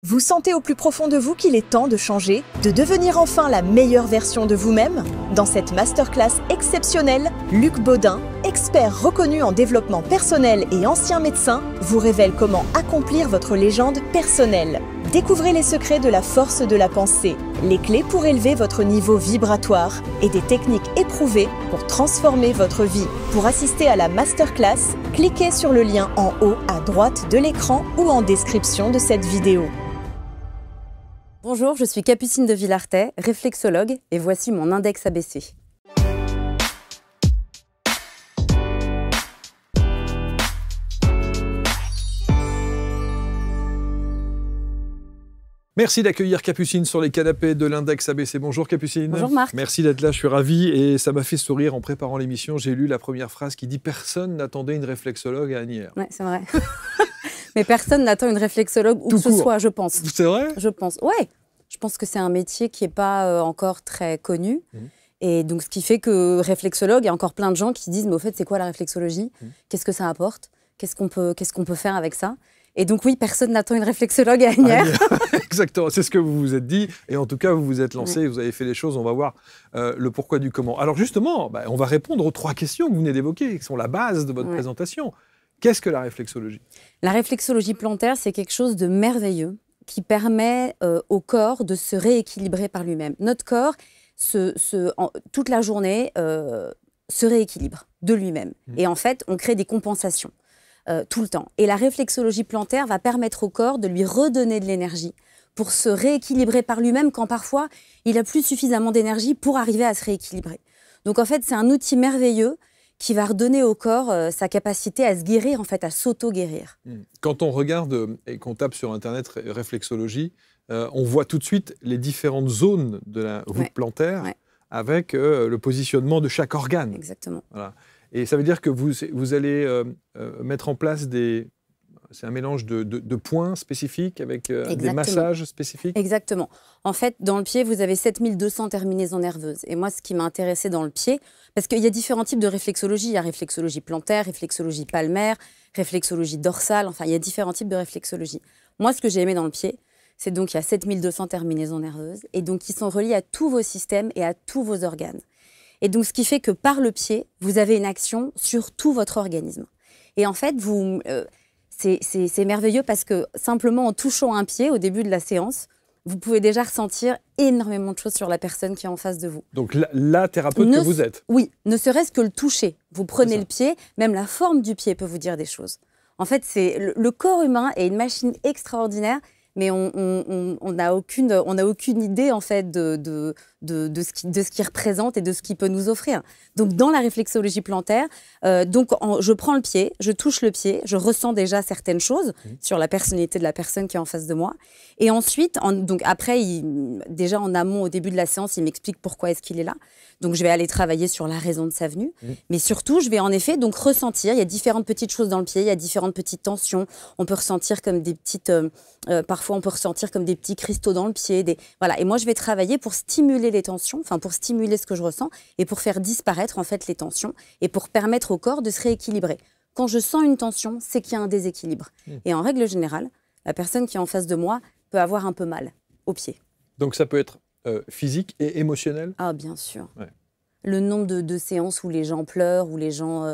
Vous sentez au plus profond de vous qu'il est temps de changer, de devenir enfin la meilleure version de vous-même? Dans cette masterclass exceptionnelle, Luc Baudin, expert reconnu en développement personnel et ancien médecin, vous révèle comment accomplir votre légende personnelle. Découvrez les secrets de la force de la pensée, les clés pour élever votre niveau vibratoire et des techniques éprouvées pour transformer votre vie. Pour assister à la masterclass, cliquez sur le lien en haut à droite de l'écran ou en description de cette vidéo. Bonjour, je suis Capucine de Villartay, réflexologue, et voici mon index ABC. Merci d'accueillir Capucine sur les canapés de l'Index ABC. Bonjour Capucine. Bonjour Marc. Merci d'être là, je suis ravi et ça m'a fait sourire en préparant l'émission. J'ai lu la première phrase qui dit « Personne n'attendait une réflexologue à Asnières ». Ouais, c'est vrai. Mais personne n'attend une réflexologue où que ce soit, je pense. C'est vrai? Je pense, ouais. Je pense que c'est un métier qui n'est pas encore très connu. Et donc, ce qui fait que réflexologue, il y a encore plein de gens qui disent « Mais au fait, c'est quoi la réflexologie? Qu'est-ce que ça apporte? Qu'est-ce qu'on peut faire avec ça ?» Et donc oui, personne n'attend une réflexologue à Asnières. Exactement, c'est ce que vous vous êtes dit. Et en tout cas, vous vous êtes lancé, vous avez fait les choses. On va voir le pourquoi du comment. Alors justement, on va répondre aux 3 questions que vous venez d'évoquer, qui sont la base de votre présentation. Qu'est-ce que la réflexologie? La réflexologie plantaire, c'est quelque chose de merveilleux qui permet au corps de se rééquilibrer par lui-même. Notre corps, toute la journée, se rééquilibre de lui-même. Et en fait, on crée des compensations. Tout le temps. Et la réflexologie plantaire va permettre au corps de lui redonner de l'énergie pour se rééquilibrer par lui-même quand parfois il n'a plus suffisamment d'énergie pour arriver à se rééquilibrer. Donc en fait, c'est un outil merveilleux qui va redonner au corps sa capacité à se guérir, en fait, à s'auto-guérir. Quand on regarde et qu'on tape sur Internet réflexologie, on voit tout de suite les différentes zones de la voûte plantaire avec le positionnement de chaque organe. Exactement. Voilà. Et ça veut dire que vous allez mettre en place c'est un mélange de points spécifiques avec des massages spécifiques? Exactement. En fait, dans le pied, vous avez 7200 terminaisons nerveuses. Et moi, ce qui m'a intéressé dans le pied, parce qu'il y a différents types de réflexologie. Il y a réflexologie plantaire, réflexologie palmaire, réflexologie dorsale. Enfin, il y a différents types de réflexologie. Moi, ce que j'ai aimé dans le pied, c'est donc qu'il y a 7200 terminaisons nerveuses. Et donc, qui sont reliées à tous vos systèmes et à tous vos organes. Et donc, ce qui fait que par le pied, vous avez une action sur tout votre organisme. Et en fait, c'est merveilleux parce que simplement en touchant un pied au début de la séance, vous pouvez déjà ressentir énormément de choses sur la personne qui est en face de vous. Donc la thérapeute que vous êtes? Oui, ne serait-ce que le toucher. Vous prenez le pied, même la forme du pied peut vous dire des choses. En fait, le corps humain est une machine extraordinaire, mais on n'a aucune idée en fait de ce qu'il représente et de ce qu'il peut nous offrir. Donc dans la réflexologie plantaire, je prends le pied, je touche le pied, je ressens déjà certaines choses sur la personnalité de la personne qui est en face de moi. Et ensuite, après, déjà en amont, au début de la séance, il m'explique pourquoi est-ce qu'il est là. Donc je vais aller travailler sur la raison de sa venue. Mais surtout, je vais en effet donc ressentir, il y a différentes petites choses dans le pied, il y a différentes petites tensions. On peut ressentir comme des petites... parfois, on peut ressentir comme des petits cristaux dans le pied. Voilà. Et moi, je vais travailler pour stimuler les tensions, enfin pour stimuler ce que je ressens et pour faire disparaître en fait les tensions et pour permettre au corps de se rééquilibrer. Quand je sens une tension, c'est qu'il y a un déséquilibre. Et en règle générale, la personne qui est en face de moi peut avoir un peu mal au pied. Donc ça peut être physique et émotionnel? Ah, bien sûr. Ouais. Le nombre de séances où les gens pleurent, où les gens...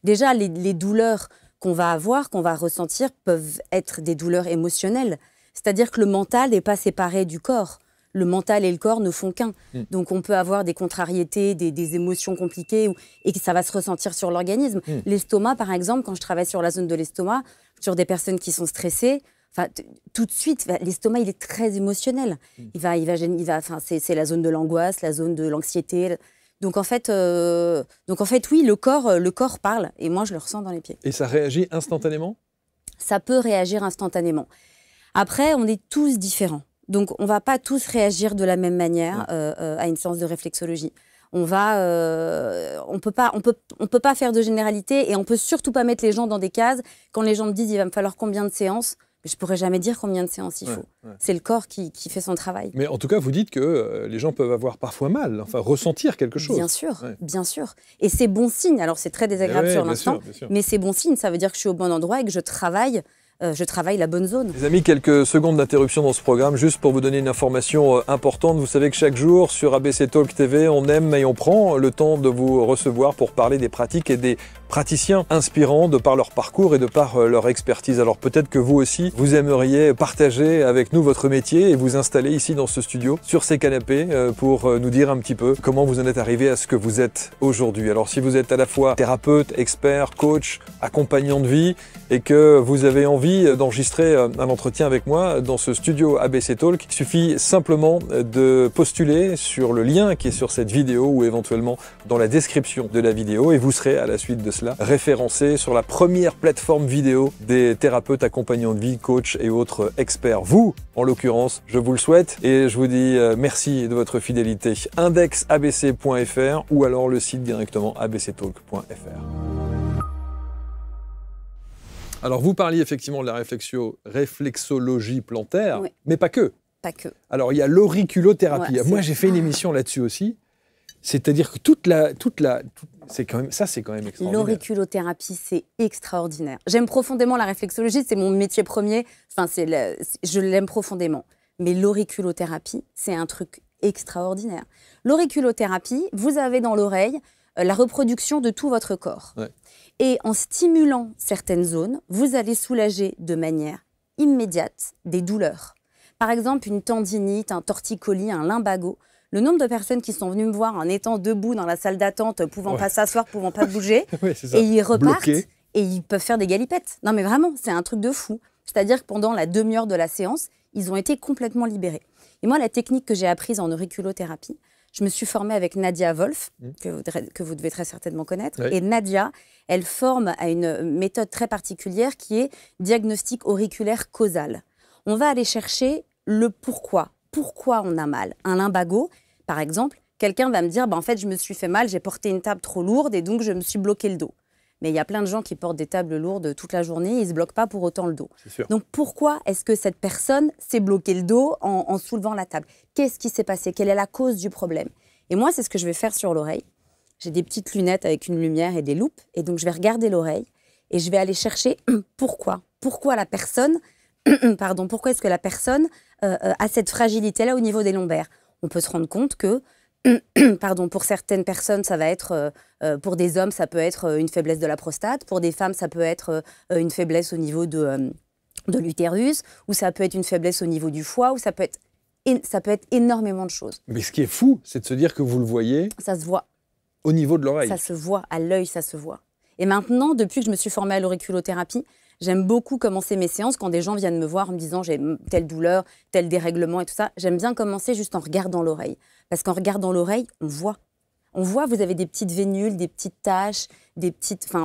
Déjà, les douleurs qu'on va avoir, qu'on va ressentir, peuvent être des douleurs émotionnelles. C'est-à-dire que le mental n'est pas séparé du corps. Le mental et le corps ne font qu'un. Donc on peut avoir des contrariétés, des émotions compliquées et que ça va se ressentir sur l'organisme. L'estomac, par exemple, quand je travaille sur la zone de l'estomac, sur des personnes qui sont stressées, tout de suite, l'estomac, il est très émotionnel. C'est la zone de l'angoisse, la zone de l'anxiété. Donc en fait, oui, le corps parle et moi, je le ressens dans les pieds. Et ça réagit instantanément? Ça peut réagir instantanément. Après, on est tous différents. Donc, on ne va pas tous réagir de la même manière à une séance de réflexologie. On peut pas faire de généralité et on peut surtout pas mettre les gens dans des cases. Quand les gens me disent il va me falloir combien de séances, je ne pourrais jamais dire combien de séances il faut. C'est le corps qui fait son travail. Mais en tout cas, vous dites que les gens peuvent avoir parfois mal, enfin ressentir quelque chose. Bien sûr, bien sûr. Et c'est bon signe. Alors, c'est très désagréable sur l'instant, mais c'est bon signe. Ça veut dire que je suis au bon endroit et que je travaille je travaille la bonne zone. Les amis, quelques secondes d'interruption dans ce programme, juste pour vous donner une information importante. Vous savez que chaque jour, sur ABC Talk TV, on aime et on prend le temps de vous recevoir pour parler des pratiques et des praticiens inspirants de par leur parcours et de par leur expertise. Alors peut-être que vous aussi, vous aimeriez partager avec nous votre métier et vous installer ici dans ce studio, sur ces canapés, pour nous dire un petit peu comment vous en êtes arrivé à ce que vous êtes aujourd'hui. Alors si vous êtes à la fois thérapeute, expert, coach, accompagnant de vie et que vous avez envie d'enregistrer un entretien avec moi dans ce studio ABC Talk, il suffit simplement de postuler sur le lien qui est sur cette vidéo ou éventuellement dans la description de la vidéo et vous serez à la suite de cela référencé sur la première plateforme vidéo des thérapeutes accompagnants de vie, coachs et autres experts. Vous, en l'occurrence, je vous le souhaite et je vous dis merci de votre fidélité. Indexabc.fr ou alors le site directement abctalk.fr. Alors, vous parliez effectivement de la réflexologie plantaire, Oui. mais pas que. Pas que. Alors, il y a l'auriculothérapie. Ouais, Moi, j'ai fait une émission là-dessus aussi. C'est-à-dire que c'est quand même extraordinaire. L'auriculothérapie, c'est extraordinaire. J'aime profondément la réflexologie, c'est mon métier premier. Enfin, je l'aime profondément. Mais l'auriculothérapie, c'est un truc extraordinaire. L'auriculothérapie, vous avez dans l'oreille la reproduction de tout votre corps. Ouais. Et en stimulant certaines zones, vous allez soulager de manière immédiate des douleurs. Par exemple, une tendinite, un torticolis, un lumbago. Le nombre de personnes qui sont venues me voir en étant debout dans la salle d'attente, pouvant pas s'asseoir, pouvant pas bouger, Oui, c'est ça. et ils repartent Bloqué. et ils peuvent faire des galipettes. Non mais vraiment, c'est un truc de fou. C'est-à-dire que pendant la demi-heure de la séance, ils ont été complètement libérés. Et moi, la technique que j'ai apprise en auriculothérapie, je me suis formée avec Nadia Wolf, que vous devez très certainement connaître. Oui. Et Nadia, elle forme à une méthode très particulière qui est diagnostic auriculaire causal. On va aller chercher le pourquoi. Pourquoi on a mal? Un lumbago, par exemple, quelqu'un va me dire en fait, je me suis fait mal, j'ai porté une table trop lourde et donc je me suis bloqué le dos. Mais il y a plein de gens qui portent des tables lourdes toute la journée et ils ne se bloquent pas pour autant le dos. C'est sûr. Donc pourquoi est-ce que cette personne s'est bloqué le dos en soulevant la table? Qu'est-ce qui s'est passé? Quelle est la cause du problème? Et moi, c'est ce que je vais faire sur l'oreille. J'ai des petites lunettes avec une lumière et des loupes. Et donc, je vais regarder l'oreille et je vais aller chercher pourquoi. Pourquoi la personne, pourquoi est-ce que la personne a cette fragilité-là au niveau des lombaires? On peut se rendre compte que pour certaines personnes, ça va être, pour des hommes, ça peut être une faiblesse de la prostate. Pour des femmes, ça peut être une faiblesse au niveau de l'utérus, ou ça peut être une faiblesse au niveau du foie, ou ça peut être énormément de choses. Mais ce qui est fou, c'est de se dire que vous le voyez Ça se voit. au niveau de l'oreille. Ça se voit, à l'œil, ça se voit. Et maintenant, depuis que je me suis formée à l'auriculothérapie, j'aime beaucoup commencer mes séances quand des gens viennent me voir en me disant j'ai telle douleur, tel dérèglement et tout ça. J'aime bien commencer juste en regardant l'oreille. Parce qu'en regardant l'oreille, on voit. On voit, vous avez des petites vénules, des petites taches,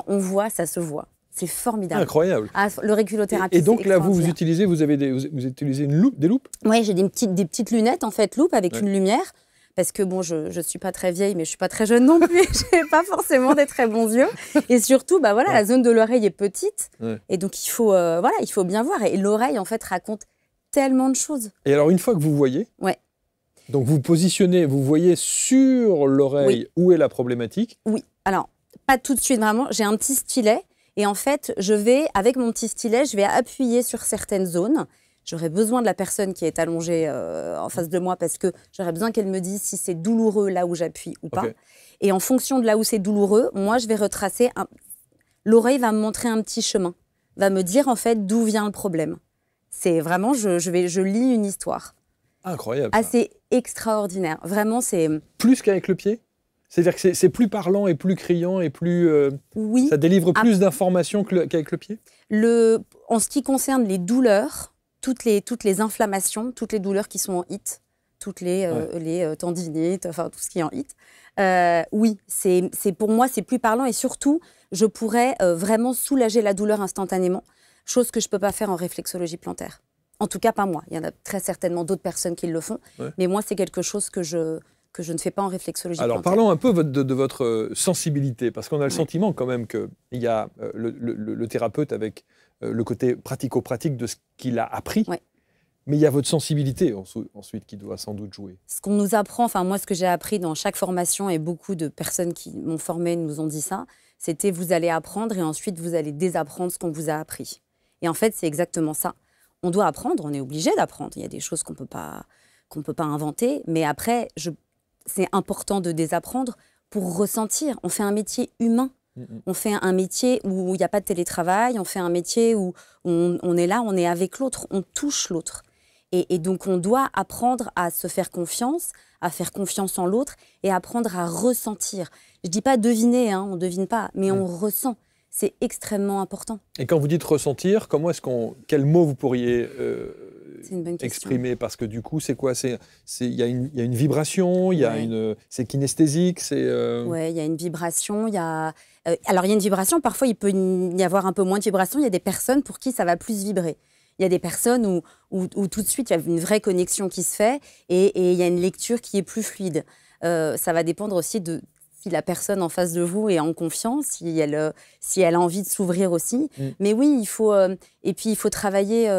on voit, ça se voit. C'est formidable. Incroyable. Ah, l'auriculothérapie, Et donc c'est là, vous extraordinaire. utilisez, vous utilisez des loupes? Oui, j'ai des petites lunettes, en fait, loupe avec Ouais. une lumière. Parce que bon, je ne suis pas très vieille, mais je ne suis pas très jeune non plus. Je n'ai pas forcément des très bons yeux. Et surtout, la zone de l'oreille est petite. Ouais. Et donc, il faut bien voir. Et l'oreille, en fait, raconte tellement de choses. Et alors, une fois que vous voyez, Ouais. donc vous positionnez, vous voyez sur l'oreille où est la problématique. Oui. Alors, pas tout de suite, vraiment. J'ai un petit stylet. Et en fait, avec mon petit stylet, je vais appuyer sur certaines zones. J'aurais besoin de la personne qui est allongée en face de moi parce que j'aurais besoin qu'elle me dise si c'est douloureux là où j'appuie ou pas. Ok. Et en fonction de là où c'est douloureux, moi, je vais retracer. L'oreille va me montrer un petit chemin, va me dire en fait d'où vient le problème. C'est vraiment, je lis une histoire. Incroyable. Ça. Assez extraordinaire. Vraiment, c'est... Plus qu'avec le pied? C'est-à-dire que c'est plus parlant et plus criant et plus... Oui. Ça délivre plus d'informations qu'avec le pied? En ce qui concerne les douleurs, toutes les inflammations, toutes les douleurs qui sont en HIT, toutes les tendinites, enfin tout ce qui est en HIT, oui, pour moi, c'est plus parlant et surtout, je pourrais vraiment soulager la douleur instantanément, chose que je ne peux pas faire en réflexologie plantaire. En tout cas, pas moi. Il y en a très certainement d'autres personnes qui le font, mais moi, c'est quelque chose que je ne fais pas en réflexologie plantaire. Alors, parlons un peu de votre sensibilité, parce qu'on a le sentiment quand même qu'il y a le thérapeute avec le côté pratico-pratique de ce qu'il a appris, mais il y a votre sensibilité ensuite qui doit sans doute jouer. Ce qu'on nous apprend, enfin moi, ce que j'ai appris dans chaque formation, et beaucoup de personnes qui m'ont formée nous ont dit ça, c'était vous allez apprendre et ensuite vous allez désapprendre ce qu'on vous a appris. Et en fait, c'est exactement ça. On doit apprendre, on est obligé d'apprendre. Il y a des choses qu'on peut pas inventer. Mais après, c'est important de désapprendre pour ressentir. On fait un métier humain. On fait un métier où il n'y a pas de télétravail. On fait un métier où on est là, on est avec l'autre, on touche l'autre. Et donc, on doit apprendre à se faire confiance, à faire confiance en l'autre et apprendre à ressentir. Je ne dis pas deviner, hein, on ne devine pas, mais on ressent. C'est extrêmement important. Et quand vous dites ressentir, quel mot vous pourriez c'est une bonne question. exprimer? Parce que du coup, c'est quoi? Il y a une vibration, c'est kinesthésique, Oui, il y a une vibration. Alors, il y a une vibration. Parfois, il peut y avoir un peu moins de vibration. Il y a des personnes pour qui ça va plus vibrer. Il y a des personnes où tout de suite, il y a une vraie connexion qui se fait et il y a une lecture qui est plus fluide. Ça va dépendre aussi de si la personne en face de vous est en confiance, si elle a envie de s'ouvrir aussi. Mais oui, il faut travailler.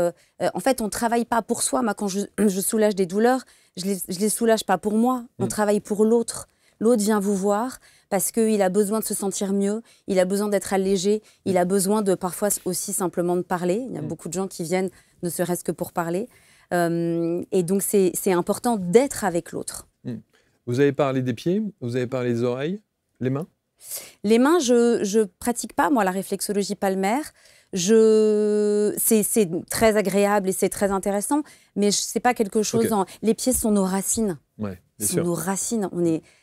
En fait, on ne travaille pas pour soi. Moi, quand je soulage des douleurs, je les soulage pas pour moi. On travaille pour l'autre. L'autre vient vous voir parce qu'il a besoin de se sentir mieux, il a besoin d'être allégé, il a besoin de parfois aussi simplement de parler. Il y a beaucoup de gens qui viennent ne serait-ce que pour parler. Et donc, c'est important d'être avec l'autre. Vous avez parlé des pieds, vous avez parlé des oreilles, les mains? Les mains, je ne pratique pas, moi, la réflexologie palmaire. C'est très agréable et c'est très intéressant, mais ce n'est pas quelque chose... Les pieds sont nos racines. Ouais, bien sont sûr. Nos racines.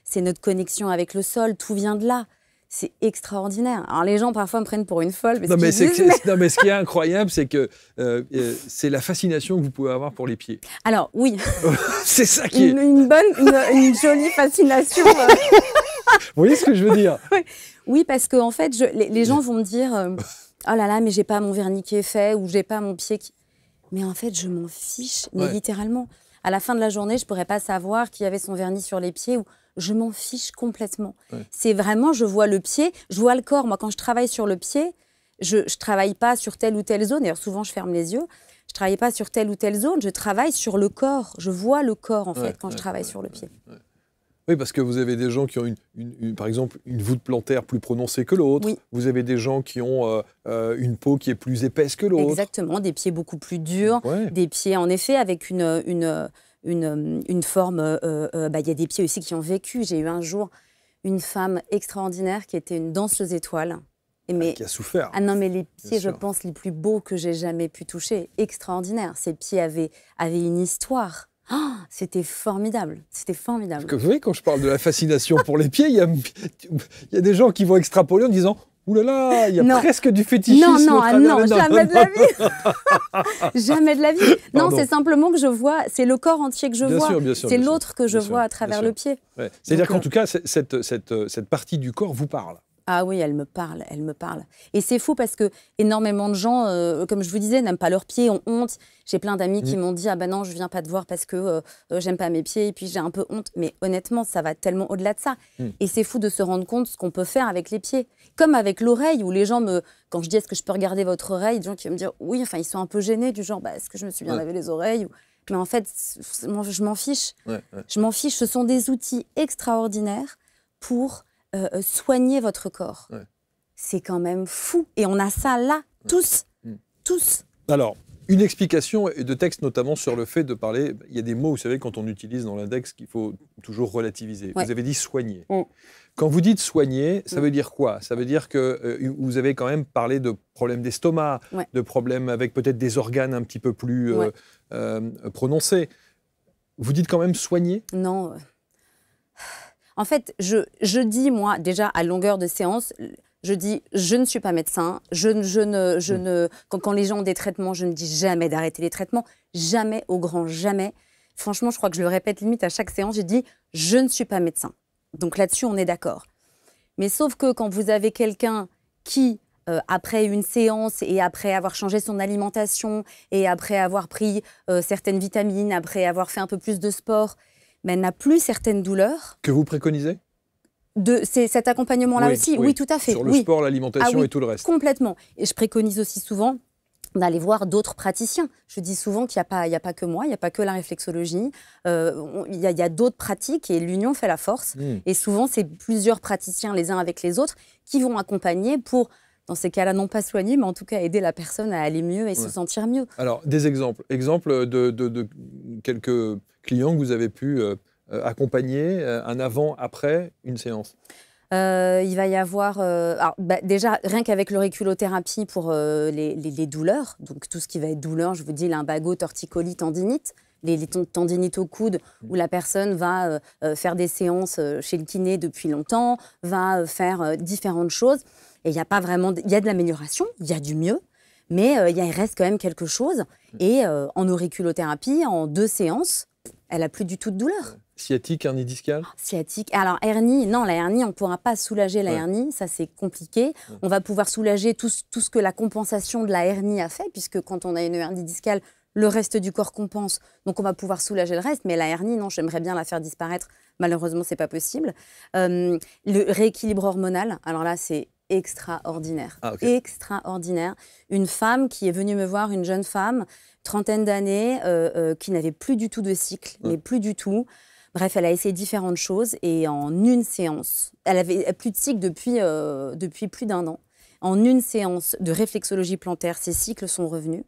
C'est notre connexion avec le sol, tout vient de là. C'est extraordinaire. Alors les gens parfois me prennent pour une folle. Non, mais ce qui est incroyable, c'est que c'est la fascination que vous pouvez avoir pour les pieds. Alors oui. C'est ça qui est... une jolie fascination. Vous voyez ce que je veux dire? Oui, parce que en fait, les gens vont me dire oh là là, mais j'ai pas mon vernis qui est fait ou j'ai pas mon pied qui... Mais en fait, je m'en fiche, mais littéralement. À la fin de la journée, je pourrais pas savoir qui avait son vernis sur les pieds ou... Je m'en fiche complètement. C'est vraiment, je vois le pied, je vois le corps. Moi, quand je travaille sur le pied, je ne travaille pas sur telle ou telle zone. D'ailleurs, souvent, je ferme les yeux. Je ne travaille pas sur telle ou telle zone. Je travaille sur le corps. Je vois le corps, en fait, quand je travaille sur le pied. Oui, parce que vous avez des gens qui ont, par exemple, une voûte plantaire plus prononcée que l'autre. Oui. Vous avez des gens qui ont une peau qui est plus épaisse que l'autre. Exactement, des pieds beaucoup plus durs. Des pieds, en effet, avec une forme... y a des pieds aussi qui ont vécu. J'ai eu un jour une femme extraordinaire qui était une danseuse étoile. Qui a souffert. Ah non, mais les pieds, je pense, les plus beaux que j'ai jamais pu toucher. Extraordinaire. Ces pieds avaient une histoire. Oh, c'était formidable. C'était formidable. Parce que vous voyez, quand je parle de la fascination pour les pieds, il y a des gens qui vont extrapoler en disant « Ouh là là, il y a presque du fétichisme. » Non, jamais de la vie. Jamais de la vie. Non, c'est simplement que je vois, c'est le corps entier que je vois. C'est l'autre que je vois à travers le pied. Ouais. C'est-à-dire qu'en tout cas, cette partie du corps vous parle. Ah oui, elle me parle, elle me parle. Et c'est fou parce que énormément de gens, comme je vous disais, n'aiment pas leurs pieds, ont honte. J'ai plein d'amis qui m'ont dit « Ah ben non, je viens pas te voir parce que j'aime pas mes pieds et puis j'ai un peu honte. » Mais honnêtement, ça va tellement au-delà de ça. Et c'est fou de se rendre compte ce qu'on peut faire avec les pieds. Comme avec l'oreille, où les gens quand je dis « Est-ce que je peux regarder votre oreille ?» des gens qui vont me dire « Oui », enfin ils sont un peu gênés du genre « Est-ce que je me suis bien lavé les oreilles ?» Mais en fait, je m'en fiche. Je m'en fiche. Ce sont des outils extraordinaires pour... soigner votre corps. C'est quand même fou. Et on a ça là, tous. Tous. Alors, une explication de texte notamment sur le fait de parler... Il y a des mots, vous savez, quand on utilise dans l'index, qu'il faut toujours relativiser. Vous avez dit soigner. Quand vous dites soigner, ça veut dire quoi? Ça veut dire que vous avez quand même parlé de problèmes d'estomac, de problèmes avec peut-être des organes un petit peu plus prononcés. Vous dites quand même soigner? Non. En fait, je dis, moi, déjà, à longueur de séance, je dis, je ne suis pas médecin. Quand les gens ont des traitements, je ne dis jamais d'arrêter les traitements. Jamais, au grand jamais. Franchement, je crois que je le répète limite à chaque séance. J'ai dit, je ne suis pas médecin. Donc là-dessus, on est d'accord. Mais sauf que quand vous avez quelqu'un qui, après une séance et après avoir changé son alimentation et après avoir pris certaines vitamines, après avoir fait un peu plus de sport, mais elle n'a plus certaines douleurs. Que vous préconisez? C'est cet accompagnement-là aussi, oui, tout à fait. Sur le sport, l'alimentation et tout le reste. Complètement. Et je préconise aussi souvent d'aller voir d'autres praticiens. Je dis souvent qu'il n'y a pas que moi, il n'y a pas que la réflexologie. Il y a d'autres pratiques et l'union fait la force. Et souvent, c'est plusieurs praticiens les uns avec les autres qui vont accompagner pour, dans ces cas-là, non pas soigner, mais en tout cas aider la personne à aller mieux et se sentir mieux. Alors, des exemples. Exemples de quelques clients que vous avez pu accompagner, un avant, après une séance. Il va y avoir, déjà, rien qu'avec l'auriculothérapie pour les douleurs, donc tout ce qui va être douleur, je vous dis lumbago, torticolis, tendinite, les tendinites au coude, où la personne va faire des séances chez le kiné depuis longtemps, va faire différentes choses. Et il n'y a pas vraiment, il y a de l'amélioration, il y a du mieux, mais il reste quand même quelque chose. Et en auriculothérapie, en 2 séances, elle n'a plus du tout de douleur. Sciatique, hernie discale? Sciatique. Alors, hernie, non, la hernie, on ne pourra pas soulager la hernie, ça c'est compliqué. On va pouvoir soulager tout ce que la compensation de la hernie a fait, puisque quand on a une hernie discale, le reste du corps compense, donc on va pouvoir soulager le reste. Mais la hernie, non, j'aimerais bien la faire disparaître. Malheureusement, ce n'est pas possible. Le rééquilibre hormonal, alors là, c'est extraordinaire. Extraordinaire. Une femme qui est venue me voir, une jeune femme, 30aine d'années, qui n'avait plus du tout de cycle, mais plus du tout. Bref, elle a essayé différentes choses et en une séance, elle avait plus de cycle depuis plus d'1 an. En une séance de réflexologie plantaire, ses cycles sont revenus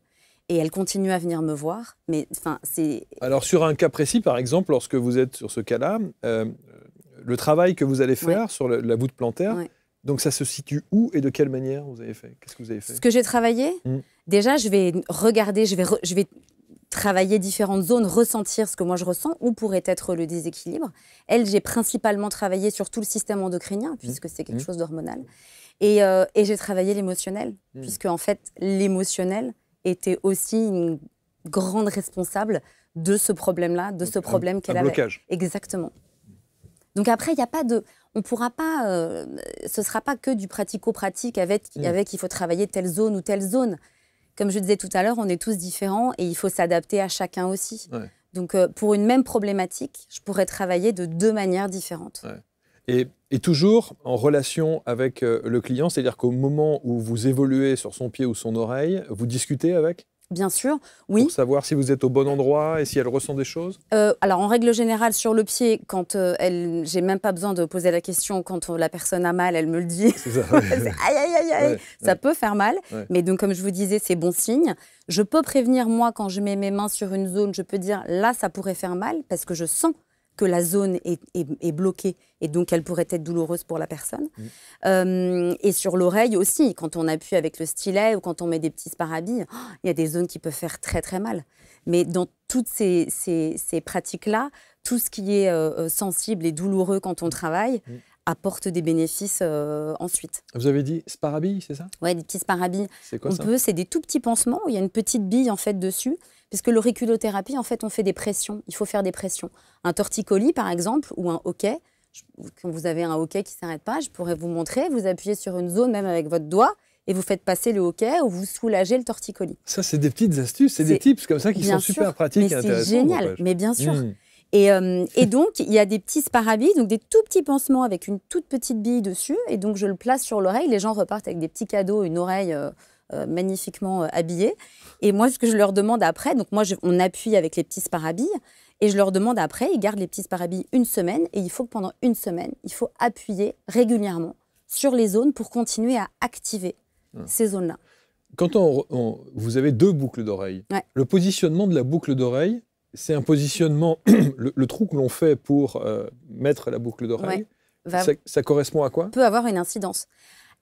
et elle continue à venir me voir. Mais enfin, c'est. Alors sur un cas précis, par exemple, lorsque vous êtes sur ce cas-là, le travail que vous allez faire sur la voûte plantaire. Donc ça se situe où et de quelle manière vous avez fait? Qu'est-ce que vous avez fait? Ce que j'ai travaillé, déjà, je vais regarder, je vais travailler différentes zones, ressentir ce que moi je ressens, où pourrait être le déséquilibre. Elle, j'ai principalement travaillé sur tout le système endocrinien, puisque c'est quelque chose d'hormonal. Et j'ai travaillé l'émotionnel, puisque en fait, l'émotionnel était aussi une grande responsable de ce problème-là, de ce problème qu'elle avait. Un blocage. Exactement. Donc après, il n'y a pas de... On pourra pas... ce ne sera pas que du pratico-pratique avec il faut travailler telle zone ou telle zone. Comme je disais tout à l'heure, on est tous différents et il faut s'adapter à chacun aussi. Donc pour une même problématique, je pourrais travailler de 2 manières différentes. Et toujours en relation avec le client, c'est-à-dire qu'au moment où vous évoluez sur son pied ou son oreille, vous discutez avec? Bien sûr, oui. Pour savoir si vous êtes au bon endroit et si elle ressent des choses? Alors, en règle générale, sur le pied, quand j'ai même pas besoin de poser la question, quand la personne a mal, elle me le dit. C'est ça. Aïe, aïe, aïe, aïe. Ça peut faire mal, mais donc, comme je vous disais, c'est bon signe. Je peux prévenir, moi, quand je mets mes mains sur une zone, je peux dire, là, ça pourrait faire mal, parce que je sens que la zone est bloquée et donc elle pourrait être douloureuse pour la personne. Et sur l'oreille aussi, quand on appuie avec le stylet ou quand on met des petits sparabilles, il y a des zones qui peuvent faire très très mal. Mais dans toutes ces pratiques-là, tout ce qui est sensible et douloureux quand on travaille apporte des bénéfices ensuite. Vous avez dit sparabilles, c'est ça? Oui, des petits sparabilles. C'est quoi ça? C'est des tout petits pansements où il y a une petite bille en fait dessus. Puisque l'auriculothérapie, en fait, on fait des pressions. Il faut faire des pressions. Un torticolis, par exemple, ou un hoquet. Quand vous avez un hoquet qui ne s'arrête pas, je pourrais vous montrer. Vous appuyez sur une zone, même avec votre doigt, et vous faites passer le hoquet ou vous soulagez le torticolis. Ça, c'est des petites astuces, c'est des tips comme ça qui sont super pratiques et intéressants. C'est génial, mais bien sûr. Et donc, il y a des petits sparabilles, donc des tout petits pansements avec une toute petite bille dessus. Et donc, je le place sur l'oreille. Les gens repartent avec des petits cadeaux, une oreille magnifiquement habillée. Et moi, ce que je leur demande après, donc moi, on appuie avec les petits sparabilles. Et je leur demande après, ils gardent les petits sparabilles 1 semaine. Et il faut que pendant 1 semaine, il faut appuyer régulièrement sur les zones pour continuer à activer ces zones-là. Quand vous avez 2 boucles d'oreilles, le positionnement de la boucle d'oreille, c'est un positionnement, le trou que l'on fait pour mettre la boucle d'oreille, ça correspond à quoi? Peut avoir une incidence.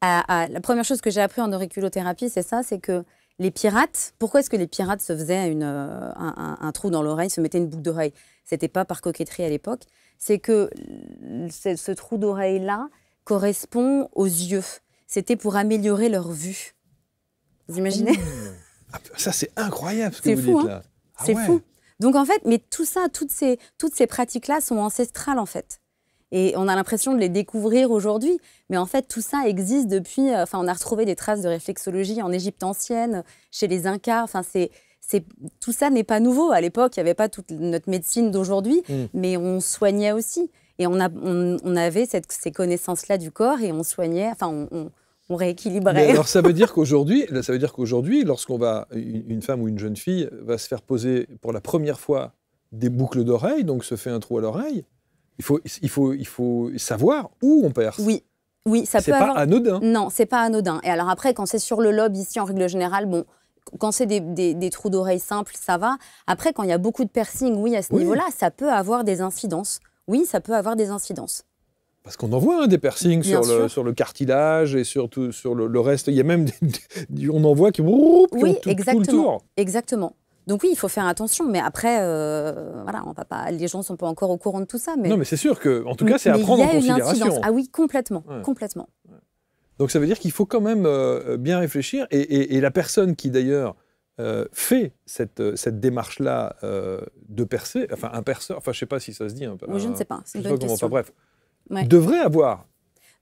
La première chose que j'ai appris en auriculothérapie, c'est ça, c'est que les pirates, pourquoi est-ce que les pirates se faisaient un trou dans l'oreille, se mettaient une boucle d'oreille? C'était pas par coquetterie à l'époque, c'est que ce trou d'oreille-là correspond aux yeux. C'était pour améliorer leur vue. Vous imaginez? Ça, c'est incroyable ce que vous dites là. C'est fou. Donc en fait, mais tout ça, toutes ces pratiques-là sont ancestrales en fait. Et on a l'impression de les découvrir aujourd'hui. Mais en fait, tout ça existe depuis... on a retrouvé des traces de réflexologie en Égypte ancienne, chez les Incas. Enfin, tout ça n'est pas nouveau. À l'époque, il n'y avait pas toute notre médecine d'aujourd'hui, mais on soignait aussi. Et on avait ces connaissances-là du corps et on soignait... Enfin, on rééquilibrait. Mais alors, ça veut dire qu'aujourd'hui, lorsqu'on une femme ou une jeune fille va se faire poser pour la première fois des boucles d'oreilles, donc se fait un trou à l'oreille, il faut savoir où on perce. Oui. Oui, ça C'est peut pas avoir... anodin. Non, c'est pas anodin. Et alors après, quand c'est sur le lobe, ici, en règle générale, bon, quand c'est des trous d'oreilles simples, ça va. Après, quand il y a beaucoup de piercing, oui, à ce niveau-là, ça peut avoir des incidences. Oui, ça peut avoir des incidences. Parce qu'on en voit des piercings sur le cartilage et sur le reste. Il y a même on en voit qui ont tout le tour. Exactement. Donc oui, il faut faire attention. Mais après, voilà, on va pas, les gens ne sont pas encore au courant de tout ça. Mais... Non, mais c'est sûr que, en tout cas, c'est à prendre en considération. Ah oui, complètement, complètement. Donc ça veut dire qu'il faut quand même bien réfléchir. Et la personne qui d'ailleurs fait cette démarche-là de percer, enfin un perceur, enfin je ne sais pas si ça se dit. Oui, je ne sais pas, c'est une bonne question. Enfin bref, devrait avoir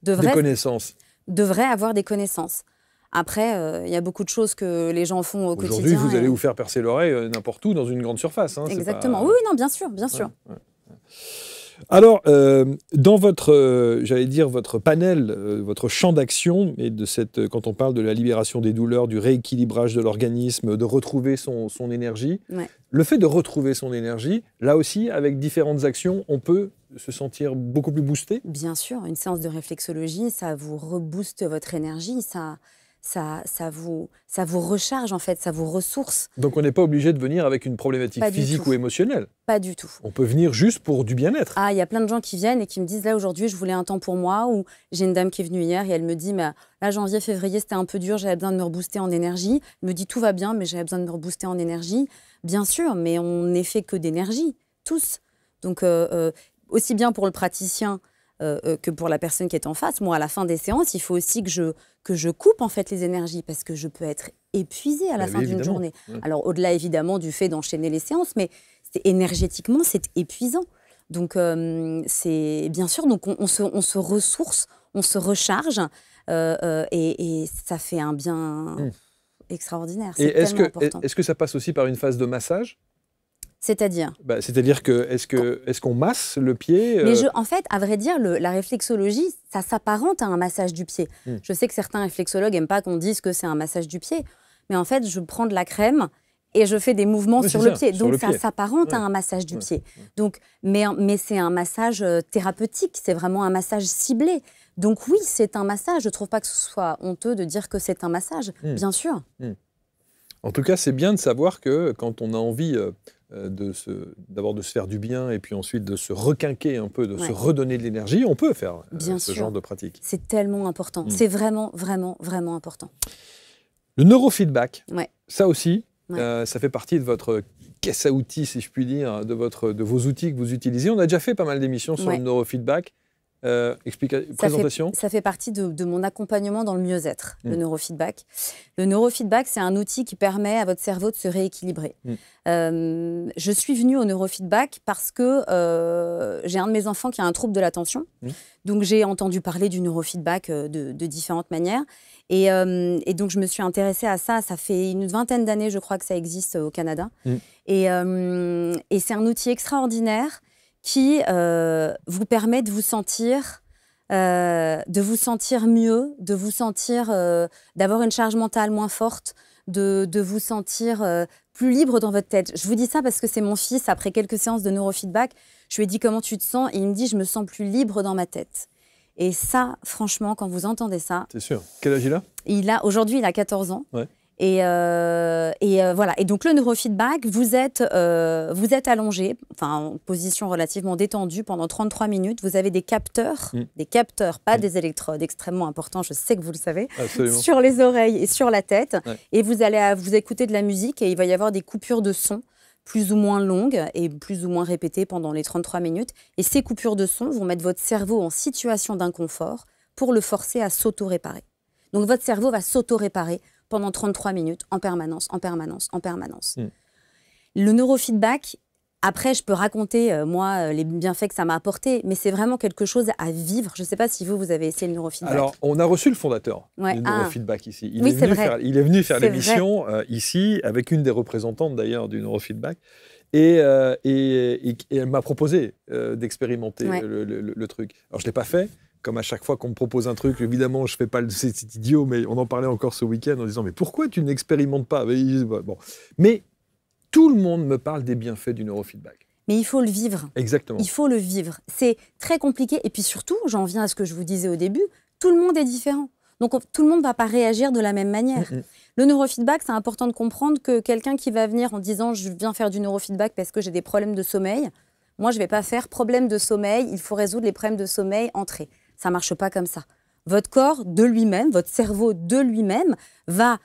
des connaissances. Devrait avoir des connaissances. Après, il y a beaucoup de choses que les gens font au quotidien. Aujourd'hui, vous allez vous faire percer l'oreille n'importe où dans une grande surface. Hein, exactement. Oui, non, bien sûr, bien sûr. Alors, dans votre, j'allais dire, votre panel, votre champ d'action, et quand on parle de la libération des douleurs, du rééquilibrage de l'organisme, de retrouver son énergie, le fait de retrouver son énergie, là aussi, avec différentes actions, on peut se sentir beaucoup plus boosté? Bien sûr, une séance de réflexologie, ça vous rebooste votre énergie, ça vous recharge en fait, ça vous ressource. Donc on n'est pas obligé de venir avec une problématique physique ou émotionnelle? Pas du tout. On peut venir juste pour du bien-être? Ah, il y a plein de gens qui viennent et qui me disent là aujourd'hui je voulais un temps pour moi, ou j'ai une dame qui est venue hier et elle me dit mais là janvier, février c'était un peu dur, j'avais besoin de me rebooster en énergie. Elle me dit tout va bien mais j'avais besoin de me rebooster en énergie. Bien sûr, mais on n'est fait que d'énergie, tous. Donc aussi bien pour le praticien que pour la personne qui est en face. Moi, à la fin des séances, il faut aussi que je coupe en fait les énergies parce que je peux être épuisée à la fin d'une journée. Alors, au-delà évidemment du fait d'enchaîner les séances, mais énergétiquement, c'est épuisant. Donc, c'est bien sûr, donc on se ressource, on se recharge et ça fait un bien extraordinaire. C'est tellement important. Est-ce que ça passe aussi par une phase de massage? C'est-à-dire c'est-à-dire que est-ce qu'on masse le pied Mais en fait, à vrai dire, la réflexologie, ça s'apparente à un massage du pied. Je sais que certains réflexologues n'aiment pas qu'on dise que c'est un massage du pied, mais en fait, je prends de la crème et je fais des mouvements sur le pied. Donc ça s'apparente à un massage du pied. Donc, mais c'est un massage thérapeutique, c'est vraiment un massage ciblé. Donc oui, c'est un massage. Je ne trouve pas que ce soit honteux de dire que c'est un massage, bien sûr. En tout cas, c'est bien de savoir que quand on a envie d'abord de se faire du bien et puis ensuite de se requinquer un peu, de se redonner de l'énergie, on peut faire ce genre de pratique. C'est tellement important. C'est vraiment, vraiment, vraiment important. Le neurofeedback, ça aussi, ça fait partie de votre caisse à outils, si je puis dire, de vos outils que vous utilisez. On a déjà fait pas mal d'émissions sur le neurofeedback. Présentation. Ça fait partie de mon accompagnement dans le mieux-être, le neurofeedback. Le neurofeedback, c'est un outil qui permet à votre cerveau de se rééquilibrer. Je suis venue au neurofeedback parce que j'ai un de mes enfants qui a un trouble de l'attention. Donc, j'ai entendu parler du neurofeedback de différentes manières. Et donc, je me suis intéressée à ça. Ça fait une 20aine d'années, je crois, que ça existe au Canada. Et c'est un outil extraordinaire qui vous permet de vous sentir mieux, de vous sentir, d'avoir une charge mentale moins forte, de vous sentir plus libre dans votre tête. Je vous dis ça parce que c'est mon fils, après quelques séances de neurofeedback, je lui ai dit comment tu te sens et il me dit je me sens plus libre dans ma tête. Et ça, franchement, quand vous entendez ça... C'est sûr. Quel âge il a? Aujourd'hui, il a 14 ans. Et voilà. Et donc, le neurofeedback, vous êtes allongé, enfin, en position relativement détendue pendant 33 minutes. Vous avez des capteurs, pas des électrodes, extrêmement importants, je sais que vous le savez, sur les oreilles et sur la tête. Et vous allez vous écouter de la musique et il va y avoir des coupures de son plus ou moins longues et plus ou moins répétées pendant les 33 minutes. Et ces coupures de son vont mettre votre cerveau en situation d'inconfort pour le forcer à s'auto-réparer. Donc, votre cerveau va s'auto-réparer pendant 33 minutes, en permanence, en permanence, en permanence. Le neurofeedback, après, je peux raconter, moi, les bienfaits que ça m'a apporté, mais c'est vraiment quelque chose à vivre. Je ne sais pas si vous avez essayé le neurofeedback. Alors, on a reçu le fondateur du neurofeedback ici. Il est venu faire l'émission ici, avec une des représentantes, d'ailleurs, du neurofeedback. Et elle m'a proposé d'expérimenter le truc. Alors, je ne l'ai pas fait. Comme à chaque fois qu'on me propose un truc, évidemment, je ne fais pas c'est idiot, mais on en parlait encore ce week-end en disant « Mais pourquoi tu n'expérimentes pas ?» Mais tout le monde me parle des bienfaits du neurofeedback. Mais il faut le vivre. Exactement. Il faut le vivre. C'est très compliqué. Et puis surtout, j'en viens à ce que je vous disais au début, tout le monde est différent. Donc, tout le monde ne va pas réagir de la même manière. Le neurofeedback, c'est important de comprendre que quelqu'un qui va venir en disant « je viens faire du neurofeedback parce que j'ai des problèmes de sommeil », moi, je ne vais pas faire « problème de sommeil, il faut résoudre les problèmes de sommeil, entrez ». Ça ne marche pas comme ça. Votre corps de lui-même, votre cerveau de lui-même va,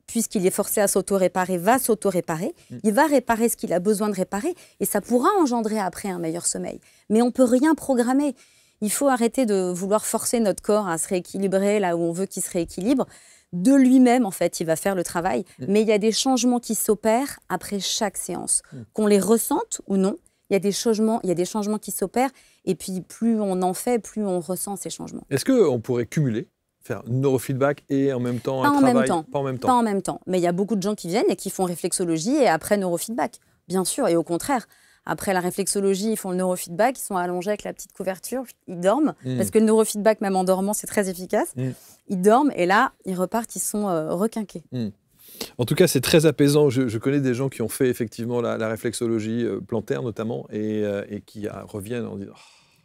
puisqu'il est forcé à s'auto-réparer, va s'auto-réparer. Il va réparer ce qu'il a besoin de réparer et ça pourra engendrer après un meilleur sommeil. Mais on ne peut rien programmer. Il faut arrêter de vouloir forcer notre corps à se rééquilibrer là où on veut qu'il se rééquilibre. De lui-même, en fait, il va faire le travail. Mais il y a des changements qui s'opèrent après chaque séance. Qu'on les ressente ou non, il y a des changements qui s'opèrent. Et puis, plus on en fait, plus on ressent ces changements. Est-ce qu'on pourrait cumuler, faire neurofeedback et en même temps pas un en travail même temps. Pas en même temps. Pas en même temps. Mais il y a beaucoup de gens qui viennent et qui font réflexologie et après neurofeedback. Bien sûr, et au contraire. Après la réflexologie, ils font le neurofeedback, ils sont allongés avec la petite couverture, ils dorment. Parce que le neurofeedback, même en dormant, c'est très efficace. Ils dorment et là, ils repartent, ils sont requinqués. En tout cas, c'est très apaisant. Je connais des gens qui ont fait effectivement la réflexologie plantaire notamment et qui reviennent en disant...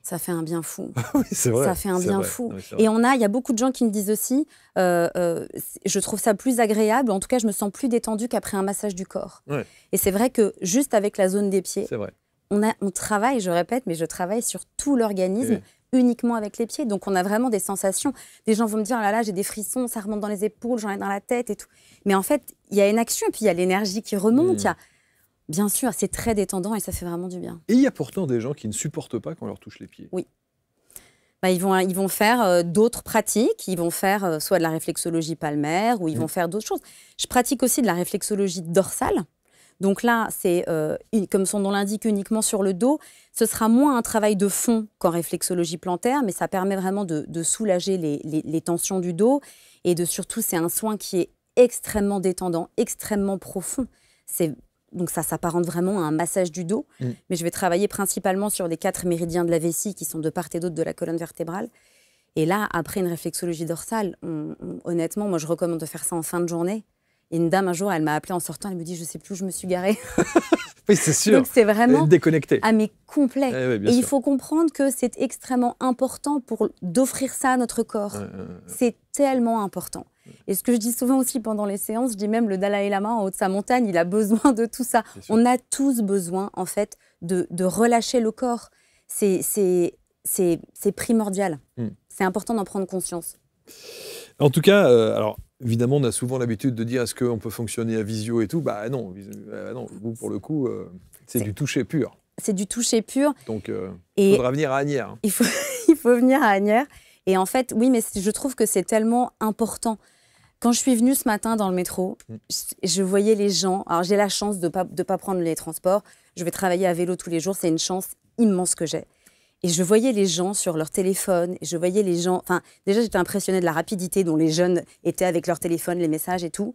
Ça fait un bien fou. Oui, c'est vrai. Ça fait un bien fou. Non, et il y a beaucoup de gens qui me disent aussi, je trouve ça plus agréable, en tout cas, je me sens plus détendue qu'après un massage du corps. Ouais. Et c'est vrai que juste avec la zone des pieds, vrai. On travaille, je répète, mais je travaille sur tout l'organisme, uniquement avec les pieds. Donc, on a vraiment des sensations. Des gens vont me dire, oh là là, j'ai des frissons, ça remonte dans les épaules, j'en ai dans la tête et tout. Mais en fait, il y a une action, et puis il y a l'énergie qui remonte, Bien sûr, c'est très détendant et ça fait vraiment du bien. Et il y a pourtant des gens qui ne supportent pas qu'on leur touche les pieds. Oui. Ils vont faire d'autres pratiques. Ils vont faire soit de la réflexologie palmaire ou ils vont faire d'autres choses. Je pratique aussi de la réflexologie dorsale. Donc là, c'est, comme son nom l'indique, uniquement sur le dos. Ce sera moins un travail de fond qu'en réflexologie plantaire, mais ça permet vraiment de soulager les tensions du dos. Et surtout, c'est un soin qui est extrêmement détendant, extrêmement profond. Donc ça s'apparente vraiment à un massage du dos. Mais je vais travailler principalement sur les 4 méridiens de la vessie qui sont de part et d'autre de la colonne vertébrale. Et là, après une réflexologie dorsale, honnêtement, moi, je recommande de faire ça en fin de journée. Et une dame, un jour, elle m'a appelée en sortant, elle me dit « je ne sais plus où je me suis garée ». Oui, c'est sûr. Donc c'est vraiment déconnecté. Ah, mais complet. Oui, et il faut comprendre que c'est extrêmement important d'offrir ça à notre corps. C'est tellement important. Et ce que je dis souvent aussi pendant les séances, je dis même le Dalai Lama en haut de sa montagne, il a besoin de tout ça. On a tous besoin, en fait, de relâcher le corps. C'est primordial. C'est important d'en prendre conscience. En tout cas, alors évidemment, on a souvent l'habitude de dire est-ce qu'on peut fonctionner à visio et tout. Bah non, vous, pour le coup, c'est du toucher pur. C'est du toucher pur. Donc, il faudra venir à Asnières. Hein. Il faut venir à Asnières. Et en fait, oui, mais je trouve que c'est tellement important. Quand je suis venue ce matin dans le métro, je voyais les gens. Alors, j'ai la chance de pas prendre les transports. Je vais travailler à vélo tous les jours. C'est une chance immense que j'ai. Et je voyais les gens sur leur téléphone. Et je voyais les gens... Enfin, déjà, j'étais impressionnée de la rapidité dont les jeunes étaient avec leur téléphone, les messages et tout.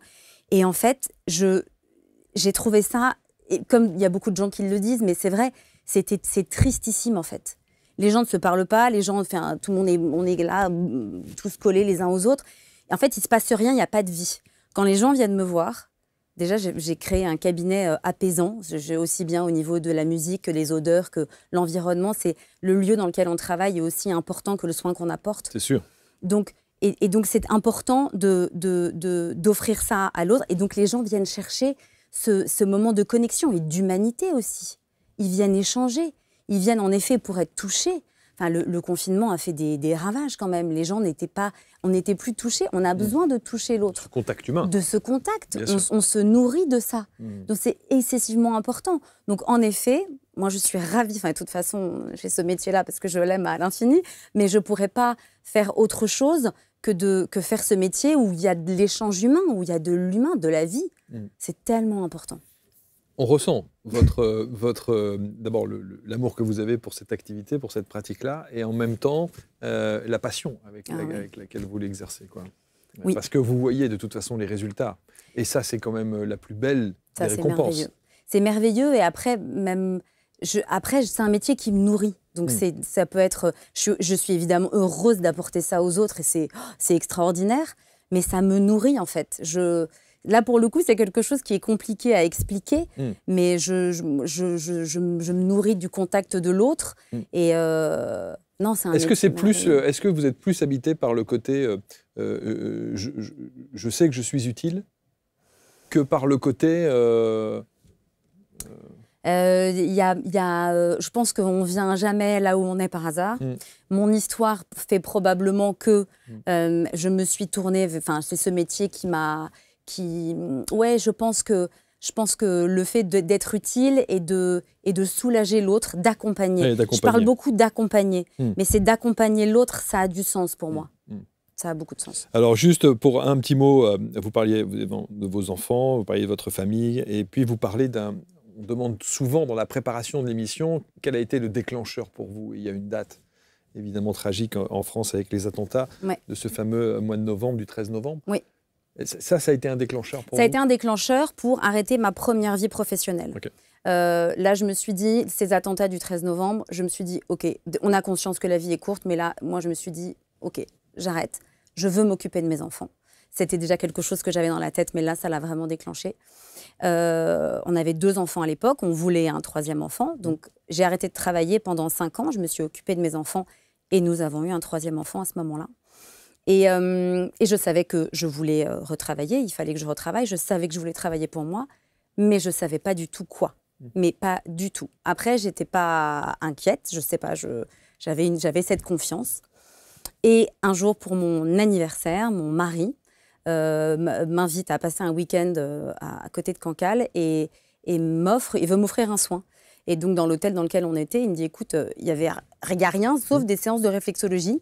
Et en fait, j'ai trouvé ça... Et comme il y a beaucoup de gens qui le disent, mais c'est vrai, c'est tristissime, en fait. Les gens ne se parlent pas, les gens, enfin, tout le monde on est là, tous collés les uns aux autres. Et en fait, il ne se passe rien, il n'y a pas de vie. Quand les gens viennent me voir, déjà, j'ai créé un cabinet apaisant. J'ai aussi bien au niveau de la musique que les odeurs, que l'environnement. C'est le lieu dans lequel on travaille est aussi important que le soin qu'on apporte. C'est sûr. Donc, donc, c'est important d'offrir ça à l'autre. Et donc, les gens viennent chercher ce moment de connexion et d'humanité aussi. Ils viennent échanger. Ils viennent en effet pour être touchés. Enfin, le confinement a fait des ravages quand même. Les gens on n'était plus touchés. On a besoin de toucher l'autre. Ce contact humain. De ce contact. On se nourrit de ça. Donc c'est excessivement important. Donc en effet, moi je suis ravie. Enfin, de toute façon, j'ai ce métier-là parce que je l'aime à l'infini. Mais je ne pourrais pas faire autre chose que faire ce métier où il y a de l'échange humain, où il y a de l'humain, de la vie. C'est tellement important. On ressent d'abord l'amour que vous avez pour cette activité, pour cette pratique-là, et en même temps la passion avec laquelle vous l'exercez. Oui. Parce que vous voyez de toute façon les résultats. Et ça, c'est quand même la plus belle des récompenses. C'est merveilleux. Et après, c'est un métier qui me nourrit. Donc ça peut être... Je suis évidemment heureuse d'apporter ça aux autres et c'est extraordinaire. Mais ça me nourrit, en fait. Là, pour le coup, c'est quelque chose qui est compliqué à expliquer, mais je me nourris du contact de l'autre. Et Non, c'est un Est-ce que c'est métier plus, merveilleux. est-ce que vous êtes plus habité par le côté je sais que je suis utile que par le côté Je pense qu'on ne vient jamais là où on est par hasard. Mon histoire fait probablement que je me suis tournée... Enfin, c'est ce métier qui m'a... Ouais, je pense que le fait d'être utile et de soulager l'autre, d'accompagner. Je parle beaucoup d'accompagner, mais c'est d'accompagner l'autre, ça a du sens pour moi. Ça a beaucoup de sens. Alors juste pour un petit mot, vous parliez de vos enfants, vous parliez de votre famille, et puis vous parlez on demande souvent dans la préparation de l'émission quel a été le déclencheur pour vous. Il y a une date évidemment tragique en France avec les attentats de ce fameux mois de novembre, du 13 novembre. Oui. Ça a été un déclencheur pour vous? Ça a été un déclencheur pour arrêter ma première vie professionnelle. Okay. Là, je me suis dit, ces attentats du 13 novembre, je me suis dit, OK, on a conscience que la vie est courte, mais là, moi, je me suis dit, OK, j'arrête. Je veux m'occuper de mes enfants. C'était déjà quelque chose que j'avais dans la tête, mais là, ça l'a vraiment déclenché. On avait 2 enfants à l'époque, on voulait un 3e enfant. Donc, j'ai arrêté de travailler pendant 5 ans. Je me suis occupée de mes enfants et nous avons eu un 3e enfant à ce moment-là. Et je savais que je voulais retravailler, il fallait que je retravaille. Je savais que je voulais travailler pour moi, mais je ne savais pas du tout quoi. Mais pas du tout. Après, je n'étais pas inquiète, je ne sais pas, j'avais cette confiance. Et un jour, pour mon anniversaire, mon mari m'invite à passer un week-end à côté de Cancale et il veut m'offrir un soin. Et donc, dans l'hôtel dans lequel on était, il me dit, écoute, il n'y avait rien sauf des séances de réflexologie.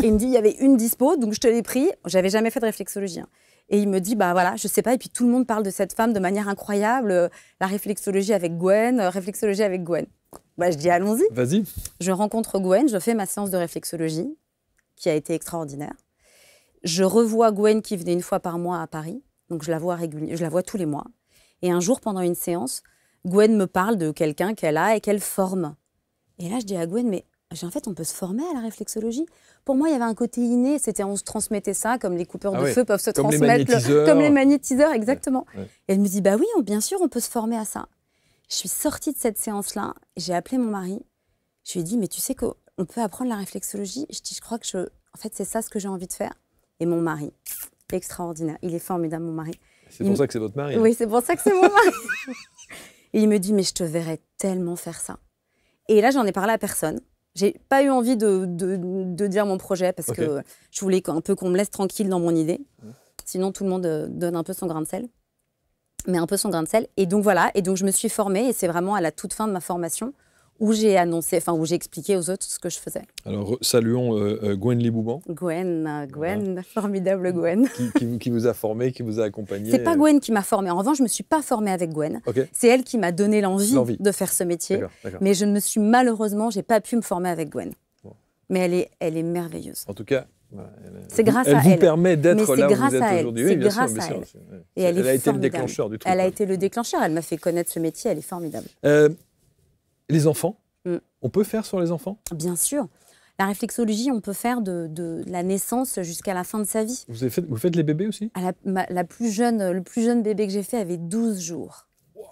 Et il me dit, il y avait une dispo, donc je te l'ai pris. J'avais jamais fait de réflexologie. Et il me dit, bah voilà, je sais pas. Et puis tout le monde parle de cette femme de manière incroyable. La réflexologie avec Gwen, réflexologie avec Gwen. Bah, je dis, allons-y. Vas-y. Je rencontre Gwen, je fais ma séance de réflexologie, qui a été extraordinaire. Je revois Gwen qui venait une fois par mois à Paris. Donc je la vois tous les mois. Et un jour, pendant une séance, Gwen me parle de quelqu'un qu'elle a et qu'elle forme. Et là, je dis à Gwen, mais en fait, on peut se former à la réflexologie. Pour moi, il y avait un côté inné, on se transmettait ça, comme les coupeurs de feu peuvent se transmettre. Comme les magnétiseurs, exactement. Ouais. Et elle me dit, bah oui, bien sûr, on peut se former à ça. Je suis sortie de cette séance-là, j'ai appelé mon mari, je lui ai dit, mais tu sais qu'on peut apprendre la réflexologie? Je dis, je crois que en fait, c'est ça ce que j'ai envie de faire. Et mon mari, extraordinaire, il est formidable, mon mari. C'est pour ça que c'est votre mari. Oui, c'est pour ça que c'est mon mari. Et il me dit, mais je te verrais tellement faire ça. Et là, j'en ai parlé à personne. J'ai pas eu envie de dire mon projet parce que je voulais un peu qu'on me laisse tranquille dans mon idée. Sinon, tout le monde donne un peu son grain de sel. Mais un peu son grain de sel. Et donc, voilà. Et donc, je me suis formée. Et c'est vraiment à la toute fin de ma formation où j'ai expliqué aux autres ce que je faisais. Alors, saluons Gwen Libouban. Gwen, formidable Gwen. Qui vous a formé, qui vous a accompagné. C'est pas Gwen qui m'a formée. En revanche, je me suis pas formée avec Gwen. C'est elle qui m'a donné l'envie de faire ce métier. D'accord. Mais j'ai pas pu me former avec Gwen. Bon. Mais elle est merveilleuse. En tout cas, c'est grâce à elle. Elle vous permet d'être là où vous êtes aujourd'hui. C'est grâce à elle. Et elle a été le déclencheur du truc. Elle a été le déclencheur. Elle m'a fait connaître ce métier. Elle est formidable. Les enfants, on peut faire sur les enfants? Bien sûr. La réflexologie, on peut faire de la naissance jusqu'à la fin de sa vie. Vous faites les bébés aussi? Le plus jeune bébé que j'ai fait avait 12 jours.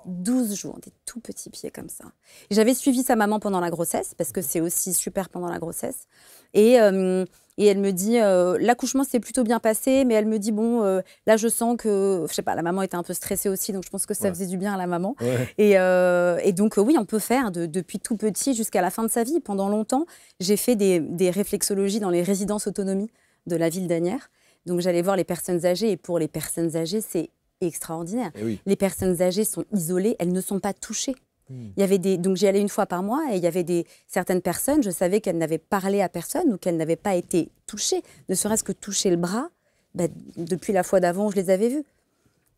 12 jours, des tout petits pieds comme ça. J'avais suivi sa maman pendant la grossesse, parce que c'est aussi super pendant la grossesse. Et elle me dit, l'accouchement s'est plutôt bien passé, mais elle me dit, bon, là je sens que, je sais pas, la maman était un peu stressée aussi, donc je pense que ça faisait du bien à la maman. Ouais. Et donc oui, on peut faire depuis tout petit jusqu'à la fin de sa vie. Pendant longtemps, j'ai fait des réflexologies dans les résidences autonomie de la ville d'Asnières. Donc j'allais voir les personnes âgées, et pour les personnes âgées, c'est extraordinaire. Oui. Les personnes âgées sont isolées, elles ne sont pas touchées. Il y avait donc j'y allais une fois par mois et il y avait certaines personnes, je savais qu'elles n'avaient parlé à personne ou qu'elles n'avaient pas été touchées, ne serait-ce que toucher le bras. Depuis la fois d'avant, je les avais vues.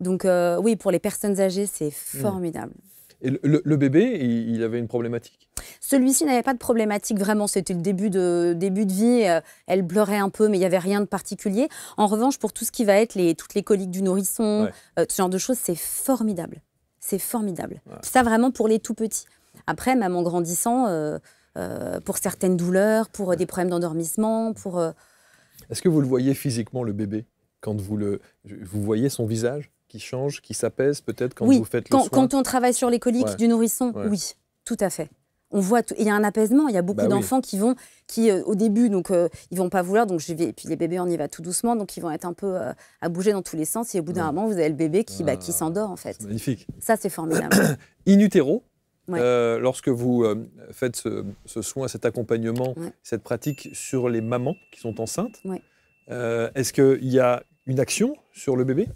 Donc oui, pour les personnes âgées, c'est formidable. Et le bébé, il avait une problématique? Celui-ci n'avait pas de problématique, vraiment. C'était le début de vie. Elle pleurait un peu, mais il n'y avait rien de particulier. En revanche, pour tout ce qui va être toutes les coliques du nourrisson, ce genre de choses, c'est formidable. C'est formidable. Ouais. Ça, vraiment, pour les tout-petits. Après, même en grandissant, pour certaines douleurs, pour des problèmes d'endormissement, pour... Est-ce que vous le voyez physiquement, le bébé, quand vous voyez son visage qui change, qui s'apaise peut-être quand vous faites le soin? Quand on travaille sur les coliques du nourrisson, oui, tout à fait. On voit il y a un apaisement. Il y a beaucoup d'enfants qui au début, donc ils vont pas vouloir. Donc et puis les bébés, on y va tout doucement, donc ils vont être un peu à bouger dans tous les sens. Et au bout d'un moment, vous avez le bébé qui s'endort en fait. C'est magnifique. Ça, c'est formidable. In utero. Ouais. Lorsque vous faites ce soin, cet accompagnement, cette pratique sur les mamans qui sont enceintes, est-ce qu'il y a une action sur le bébé?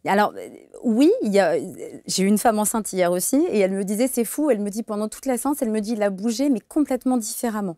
Alors, oui, j'ai eu une femme enceinte hier aussi, et elle me disait, c'est fou, elle me dit, pendant toute la séance, elle me dit, il a bougé, mais complètement différemment.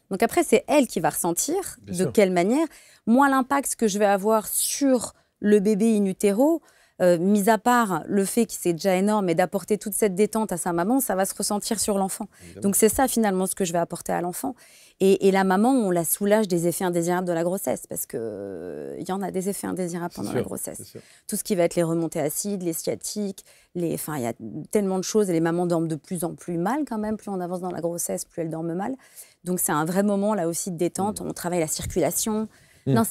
Donc après, c'est elle qui va ressentir quelle manière. Moi, l'impact que je vais avoir sur le bébé in utero, mis à part le fait que c'est déjà énorme, et d'apporter toute cette détente à sa maman, ça va se ressentir sur l'enfant. Donc c'est ça finalement ce que je vais apporter à l'enfant. Et la maman, on la soulage des effets indésirables de la grossesse, parce qu'il y en a des effets indésirables pendant la grossesse. Tout ce qui va être les remontées acides, les sciatiques, enfin il y a tellement de choses, et les mamans dorment de plus en plus mal quand même, plus on avance dans la grossesse, plus elles dorment mal. Donc c'est un vrai moment là aussi de détente, on travaille la circulation. Non,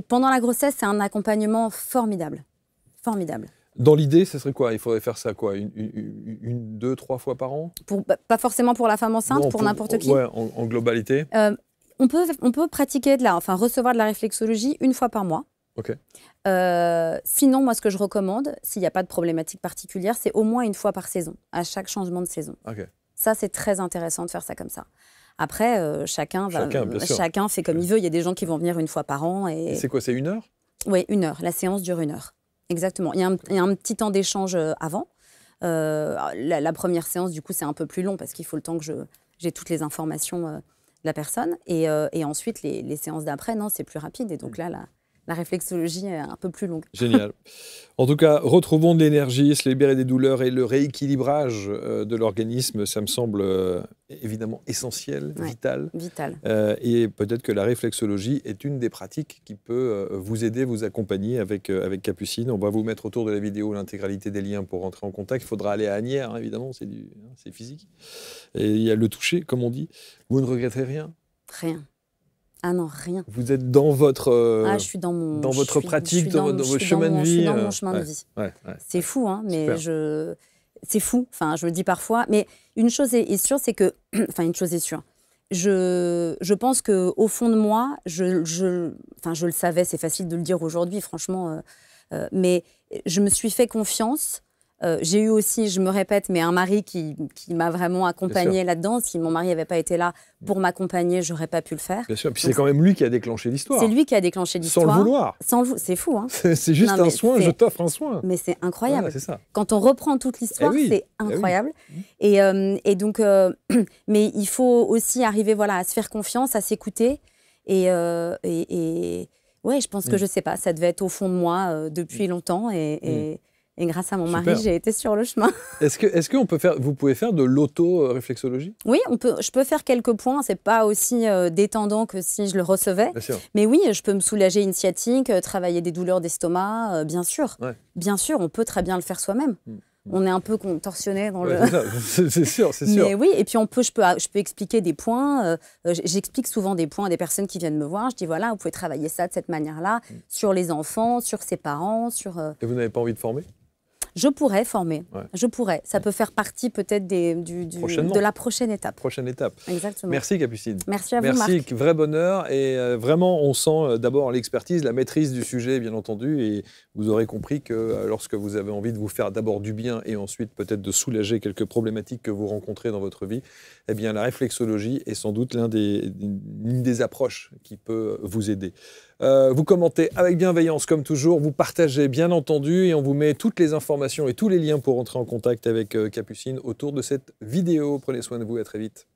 pendant la grossesse, c'est un accompagnement formidable. Formidable. Dans l'idée, ce serait quoi? Il faudrait faire ça quoi, une, 2, 3 fois par an? Pas forcément pour la femme enceinte, pour n'importe qui. Ouais, en globalité. On peut pratiquer recevoir de la réflexologie 1 fois par mois. Ok. Sinon, moi, ce que je recommande, s'il n'y a pas de problématique particulière, c'est au moins 1 fois par saison, à chaque changement de saison. Okay. Ça, c'est très intéressant de faire ça comme ça. Après, chacun fait comme il veut. Il y a des gens qui vont venir 1 fois par an. Et c'est quoi, c'est 1 heure? Oui, 1 heure. La séance dure 1 heure. Exactement. Il y a un petit temps d'échange avant. La première séance, du coup, c'est un peu plus long parce qu'il faut le temps que j'ai toutes les informations de la personne. Et ensuite, les séances d'après, non, c'est plus rapide. Et donc là, la réflexologie est un peu plus longue. Génial. En tout cas, retrouvons de l'énergie, se libérer des douleurs et le rééquilibrage de l'organisme, ça me semble évidemment essentiel, vital. Et peut-être que la réflexologie est une des pratiques qui peut vous aider, vous accompagner avec Capucine. On va vous mettre autour de la vidéo l'intégralité des liens pour rentrer en contact. Il faudra aller à Asnières, hein, évidemment, c'est physique. Et il y a le toucher, comme on dit. Vous ne regrettez rien? Rien. Ah non, rien. Vous êtes dans votre, je suis dans votre pratique, dans votre chemin de vie. Je suis dans mon chemin de vie. C'est fou, hein, mais c'est fou. Enfin, je me dis parfois. Mais une chose est sûre, c'est que, enfin, une chose est sûre. Je pense que au fond de moi, je le savais. C'est facile de le dire aujourd'hui, franchement. Mais je me suis fait confiance. J'ai eu aussi, je me répète, mais un mari qui m'a vraiment accompagnée là-dedans. Si mon mari n'avait pas été là pour m'accompagner, je n'aurais pas pu le faire. Bien sûr, puis c'est quand même lui qui a déclenché l'histoire. C'est lui qui a déclenché l'histoire. Sans le vouloir. C'est fou, hein. C'est juste un soin, je t'offre un soin. Mais c'est incroyable. Voilà, c'est ça. Quand on reprend toute l'histoire, c'est incroyable. Et donc, mais il faut aussi arriver à se faire confiance, à s'écouter. Ouais, je pense que je sais pas, ça devait être au fond de moi depuis longtemps. Et grâce à mon mari, j'ai été sur le chemin. Est-ce que vous pouvez faire de l'auto-réflexologie? Oui, je peux faire quelques points. C'est pas aussi détendant que si je le recevais. Bien sûr. Mais oui, je peux me soulager une sciatique, travailler des douleurs d'estomac, bien sûr. Ouais. Bien sûr, on peut très bien le faire soi-même. On est un peu contorsionné dans le... C'est sûr, c'est sûr. Mais oui, et puis je peux expliquer des points. J'explique souvent des points à des personnes qui viennent me voir. Je dis, voilà, vous pouvez travailler ça de cette manière-là, sur les enfants, sur ses parents, sur... Et vous n'avez pas envie de former? Je pourrais former, je pourrais. Ça peut faire partie peut-être de la prochaine étape. Prochaine étape. Exactement. Merci Capucine. Merci à vous, Marc. Merci, vrai bonheur. Et vraiment, on sent d'abord l'expertise, la maîtrise du sujet, bien entendu. Et vous aurez compris que lorsque vous avez envie de vous faire d'abord du bien et ensuite peut-être de soulager quelques problématiques que vous rencontrez dans votre vie, eh bien la réflexologie est sans doute l'une des approches qui peut vous aider. Vous commentez avec bienveillance comme toujours, vous partagez bien entendu et on vous met toutes les informations et tous les liens pour entrer en contact avec Capucine autour de cette vidéo. Prenez soin de vous, à très vite.